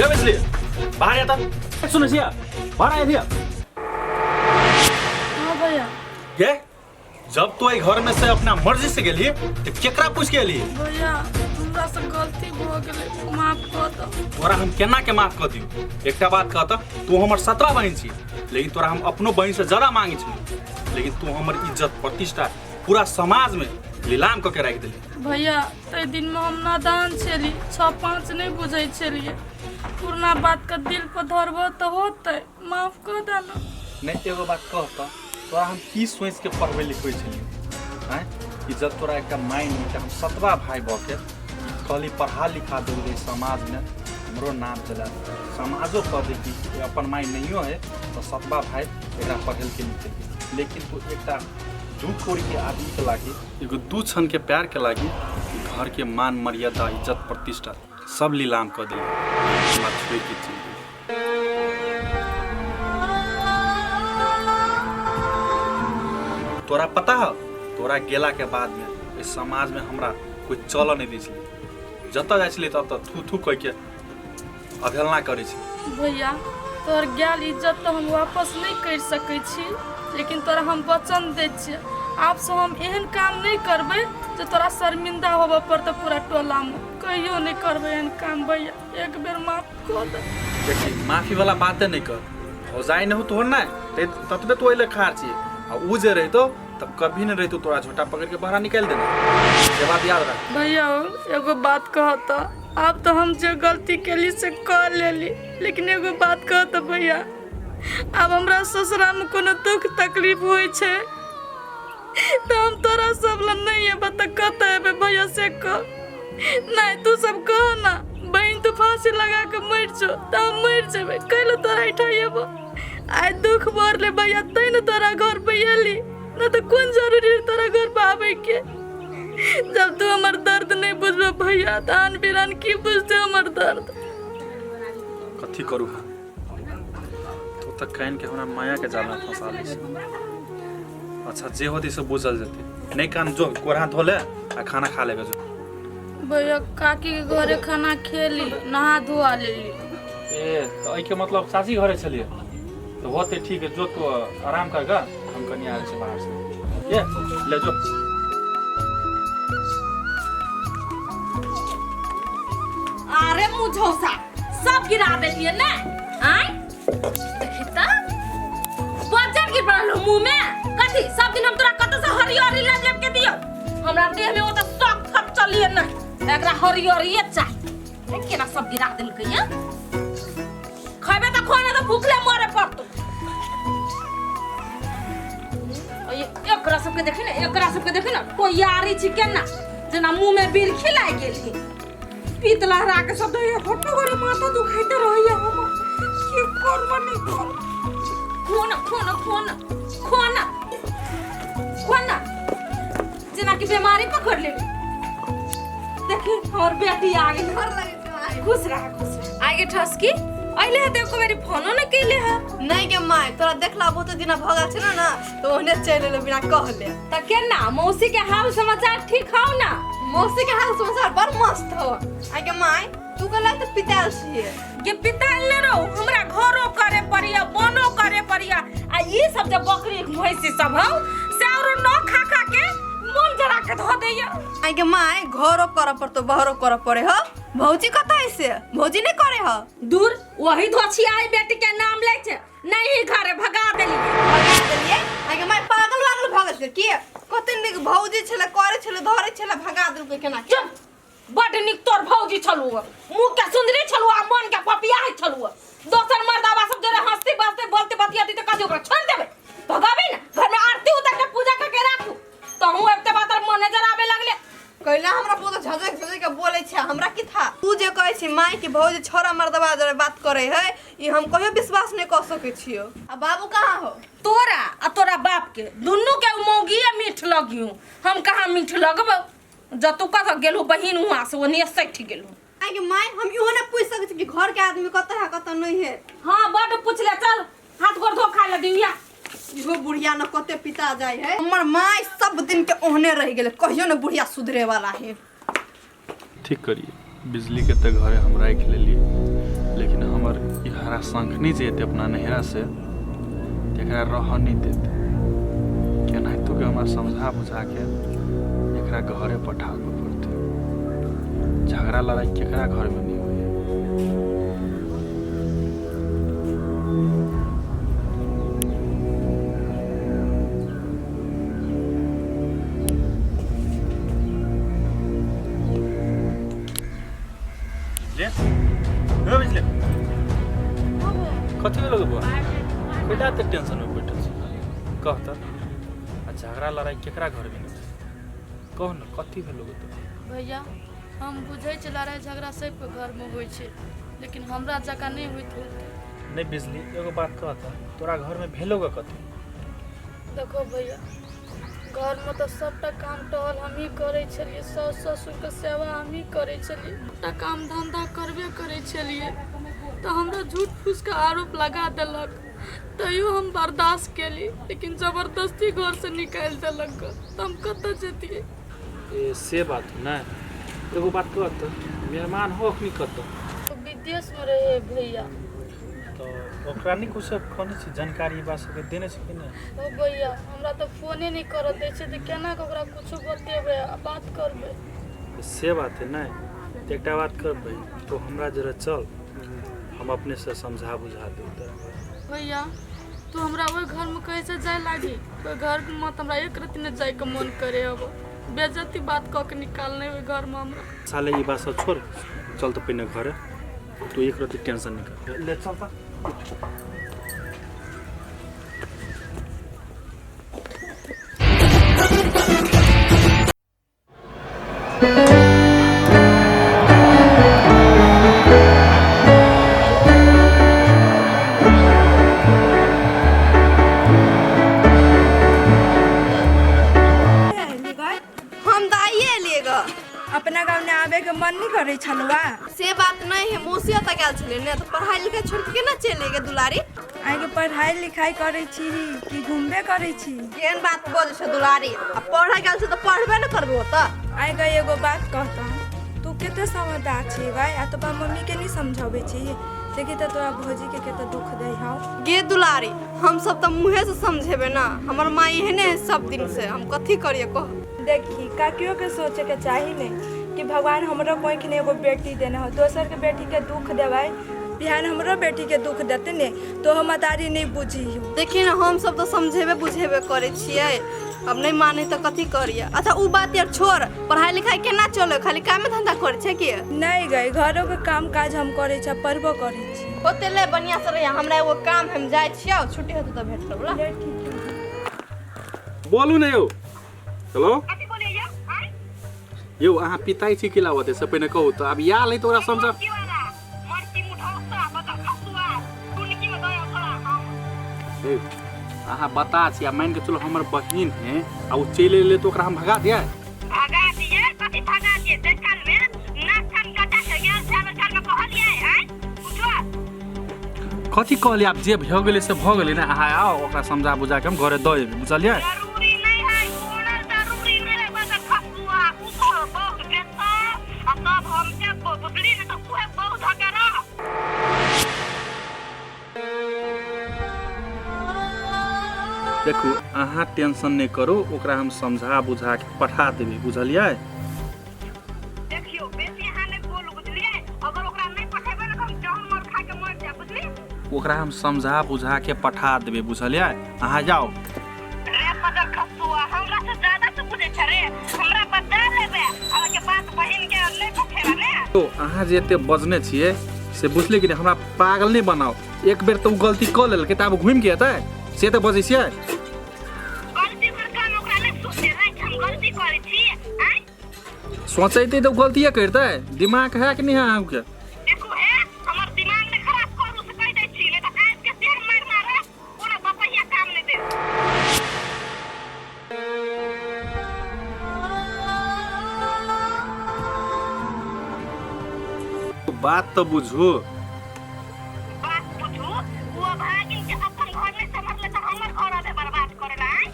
क्या बिजली बाहर आता सुन सिया बाहर आया थिया। हाँ भैया। ये जब तो एक घर में से अपना मर्जी से गेली तो केकरा पूछ के एली? भैया हमरा से गलती भ गेलै, माफ कर दो। तोरा हम केना के माफ कर दियो? एकटा बात कहता, तू हमर 17 बहन छी, लेकिन तोरा हम अपनो बहन से ज्यादा मांगे छी, लेकिन तू हमर इज्जत प्रतिष्ठा पूरा समाज में नीलाम करके रख दिली। भैया तै दिन में हम नादान छली, 6-5 नहीं बुझै छलिए। पुरना बात का दिल पर धरबो तो होतै, माफ कर देना। नहीं एगो बात कहता, तोरा हम की सोच के पढ़वे लिखवे छलिए हैं कि जब तोरा एक माइंड में हम 7वां भाई बके कहली पढ़ा लिखा देले समाज में हमरो नाम चला, समाजो कह दे कि अपन माइंड नहीं है तो 7वां भाई एकरा पढ़ल के लिखे। लेकिन तू एकटा दू कोड़ी के आदमी के लागी, एगो 2 क्षण के प्यार के लागी घर के मान मर्यादा इज्जत प्रतिष्ठा सब नीलाम कर दिले। हमरा छोड़ के चल गेली। तोरा पता है तोरा गेला के बाद में इस समाज में हमरा कोई चल नहीं दी छे, जत जाय छले तत थू थू कह के अवहेलना करे छे। भैया तोर गेल इज्जत तो हम वापस नहीं कर सकै छी, लेकिन तोरा हम वचन दै छियै आप से हम एहन काम नहीं करबै जो तोरा शर्मिंदा होबे पर तो पूरा टोला में कहियो नहीं करबै एहन काम। भैया एक बेर माफ कर दे। देखी माफी वाला बातें नहीं कर, हो जाए न हो तोहर ना ततबे तो ओइले खार छी, आ उ जे रहितो तब कभी न रहितो तोरा झोटा पकड़ के बाहर निकाल देना। ये बात याद रख। भैया एगो बात कहता, आप तो हम जो गलती केली से कर लेली, लेकिन एगो बात कहता भैया, अब हमरा ससुरा में कोनो दुख तकलीफ होय छे तो हम तोरा सब ला नहीं है बता कहता है भैया से कह नहीं, तू सब कह ना बहन तू फांसी लगा के मर जो तो हम मर जेबे, कहलो तोरा उठाइबो। आज दुख भर ले भैया तै न तोरा घर पे एली, न तो कौन जरूरी है तोरा घर पे आवे के। जब तू हमार दर्द नहीं बुझबे भैया तो आन बिरान की बुझते हमार दर्द। कथी करू तो तक कहन के हमरा माया के जाल में फंसा लै छी। अच्छा जे होती से बुझल जते, नहीं कान जो कोरहा धोले आ खाना खा लेबे जो। भैया काकी के घरे खाना खेली, नहा धोआ लेली। ए तो आई के मतलब सासी घरे चलिए तो होते ठीक है, जो तो आराम करगा हम कनी आ से बाहर से ये ले जो। अरे मुझौसा सब गिरा देलिए ना आय देखी त बजर गिर पड़ल मुंह में। कथी सब दिन हम तोरा कत से हरियरी लेब के दियो, हमरा देह में ओ त शौक फट चलिए ना, एकरा हरियरी चाहिए। केना सब गिरा देल के या खइबे त खोने त भूखले मरे पड़तो। ये एकरा सबके देखी ना, एकरा सबके देखी ना कोई यारी छी केना जना मुंह में बिरखी लाग गेली, पीत लहरा के सब ये फोटो करे माथा दुखाइते रहइया हम की करब नहीं कर। खोना खोना खोना खोना खोना जना की बीमारी पकड़ लेबे। देखी और बेटी आ गई, घर लगे खुश रहा आगे ठसकी आइले है देखो मेरी फोनो न केले है। नहीं के माय तोरा देखला बहुत दिन भगा छ ना तो ओने चले ले बिना कहले त केना मौसी के हाल समाचार ठीक हौ ना? मौसी के हाल समाचार बड़ मस्त हो। आगे माय तू कला तो पिताल छिए के पिताल ले रहो, हमरा घरो करे पड़िया बनो करे पड़िया। आ ये सब जब बकरी भैंसी सब हौ से और न खा खा के मन जरा के धो दैया। आगे माय घरो कर पर तो बहरो कर पड़े हो। भौजी कत है से भौजी नहीं करे हो दूर वही धोछी आई बेटी के नाम ले छे नहीं घरे भगा देलिए। आगे माय पागल वागल भगत के की कते निक भौजी छले करे छले धरे छले भगा देल के केना। चुप बड निक तोर भौजी छलुआ, मुंह के सुंदरी छलुआ, मन के पपिया है छलुआ। दोसर मर्दावा सब जरे हंसती बसते बोलते बतियाती त काजे ओकरा छोड़ देबे, भगाबे ना। घर में आरती उतार के पूजा करके राखू तो हूं एकते बात मने जराबे लगले। कहला हमरा पोता झजक झजक के बोले छे, हमरा की था तू जे कहै छी माय के भौजी छोरा मर्दवा जरे बात करे है ई हम कहियो विश्वास नहीं कर सके छियो। आ बाबू कहां हो? तोरा आ तोरा बाप के दुन्नु के मौगिया मीठ लगियो, हम कहां मीठ लगबो? जतु कत गेलु बहिन हुआ से ओने सठ गेलु। आगे माय हम इहो ने पूछ सके छी कि घर के आदमी कत है कत नहीं है। हां बड पूछ ले, चल हाथ गोड़ धो खा ले दिया। इहो बुढ़िया न कते पिता जाय है। हमर माय सब दिन के ओहने रह गेले, कहियो न बुढ़िया सुधरे वाला है। ठीक करिए, बिजली के त घरे हम राख लेली, लेकिन अगर एकरा शंखनी जेते अपना नहरा से एकरा रह नहीं देते केनाहितो के हमरा समझा बुझा के एकरा घरे पठावे पड़ते। झगड़ा लड़ाई केकरा घर में नहीं हुई। बिजले कथी लोग बुआ कैला त टेंशन में बैठल छी कहता आ झगड़ा लड़ाई केकरा घर में नहीं कह न कथी भेल लोग त भैया हम बुझे छ लड़ाई झगड़ा सब घर में होय छै लेकिन हमरा जका नहीं होइत होते। नहीं बिजली एगो बात कहता तोरा घर में भेलो ग कथी। देखो भैया घर में तो सबटा काम टहल हम ही करे छलिए सास ससुर के सेवा हम ही करे छलिए सबटा काम धंधा करबे करे छलिए तो हमरा झूठ फूस के आरोप लगा देलक तैयो हम बर्दाश्त केली लेकिन जबरदस्ती घर से निकाल देलक तो हम कत जेतिए। ए से बात ना एगो बात कहत मेहमान हो अखनी कत तो विदेश में रहे भैया तो ओकरा नहीं कुछ कोनी छी जानकारी बा सके देने छी कि नहीं। ओ भैया हमरा तो फोने नहीं कर दे छै त केना के ओकरा कुछ बतेबे बात करबे। से बात है ना एकटा बात करबे तो हमरा जरा चल हम अपने से समझा बुझा दे भैया तू हमरा ओइ घर में कहे से जाय लागी तो घर में मत हमरा एक रति न जाय के मन करे अब बेइज्जती बात क के निकालने ओइ घर में हमरा साले ये बात सब छोड़ चल तो पहले घर तू एक रति टेंशन नहीं कर ले चल ता अपना गाँव में आवे के मन नहीं करे छलवा से बात नहीं है मौसिया तक आयल छले ने तो पढ़ाई लिखाई छोड़ के ना चले गे दुलारी आगे पढ़ाई लिखाई करे छी कि घूमबे करे छी केन बात बोल छ दुलारी अब पढ़ाई गेल छ तो पढ़बे न करबो त आगे एगो बात कहता तू केते समझदार छी भाई आ तो बा मम्मी के नहीं समझावे छी देखी तो तोरा भौजी के केते दुख दे हाउ गे दुलारी हम सब त मुंहे से समझेबे ना हमर माई एहने सब दिन से हम कथी करिए कह देखी काकियो के सोचे के चाही नहीं कि भगवान हमरो कोई के एगो बेटी देना हो दोसर के बेटी के दुख देवाई बिहान हमरो बेटी के दुख देते ने तो हम अदारी नहीं बुझी देखी ना हम सब तो समझेबे बुझेबे करे छिए अब नहीं माने तो कथी करिए। अच्छा उ बात यार छोड़ पढ़ाई लिखाई केना चले खाली काम में धंधा करे छे कि नहीं गई घरों के काम काज हम करे छ पढ़बो करे छी होते ले बढ़िया से रहिया हमरा एगो काम हम जाय छियो छुट्टी होते तो भेट करबला बोलू ने यौ हेलो यो अहाँ पिताई छी खिलावत है सब पहिने कहू तो अब या ले तोरा समझ अहाँ बता छी आ मान के चलो हमर बहिन है आ उ चले ले तो ओकरा हम भगा दिया कथी भगा दिए देखल में नाक कान कटा के गेल छल छल में कहलिए हैं बुझवा कथी कहली आप जे भ गेले से भ गेले ना अहाँ आओ ओकरा समझा बुझा के हम घरे द देब बुझलियै जरूरी नहीं है कोनो जरूरी नहीं है बस खसुआ कुछो बहुत बेटा आ तब हम के बुझली न तो कोई बहुत हकरा देखू अहाँ टेंशन नहीं करो ओकरा हम समझा बुझा के पठा देबे बुझलियै देखियो बेसी अहाँ नहीं बोलू बुझलिए अगर ओकरा नहीं पठेबे न हम जान मर खा के मर जा बुझली ओकरा हम समझा बुझा के पठा देबे बुझलियै अहाँ जाओ रे पदर खसुआ हमरा से ज्यादा तो बुझे छ रे हमरा बता लेबे आ के बात बहिन के नहीं पठेबे ने तो अहाँ जे एते बजने छियै से बुझले कि हमरा पागल नहीं बनाओ एक बेर तो गलती क लेलकै त अब घुम के एतै से त बजै छियै गलती कर काम ओकरा नहीं सोचे रे हम गलती करे छी हैं सोचैते तो गलतिये करतै दिमाग है कि नहीं है अहाँके देखो है हमर दिमाग ने खराब करू से कह दै छी नहीं तो आज के शेर मारना रे कोनो बपैया काम नहीं दे बात तो बुझू बात बुझू वो भागिन के अपन घर में समझ ले तो हमर घर आबे बर्बाद करेला हैं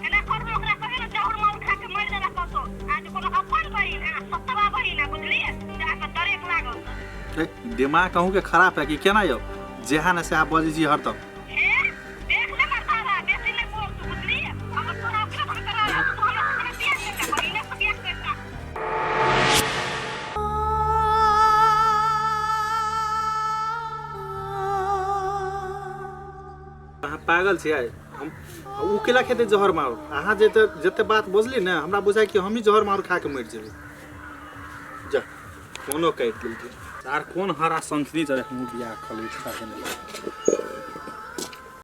एना कर ओकरा कहे ना जहर मार खा के मर जाला कसो आज कोनो अपन बहिन है सतवा बहिन है बुझलिए जाके दरेक लागल दिमाग कहूँ के खराब है कि केना यौ जेहा ने से आप बजै छी हरदम हे देख ले मरदारा बेसी नहीं बोल तू बुझली हम तोरा अपने हम करा तू हमरा से बियाह कर पहिले से बियाह करता अहाँ पागल छी आइ हम उ केला खेते जहर मारू अहाँ जते बात बुझली ने हमरा बुझाइ कि हम ही जहर मारू खा के मर जेबै जा कोनो काटि देलकै आर कोन हरा संखनी जरे हम बियाह खली खा के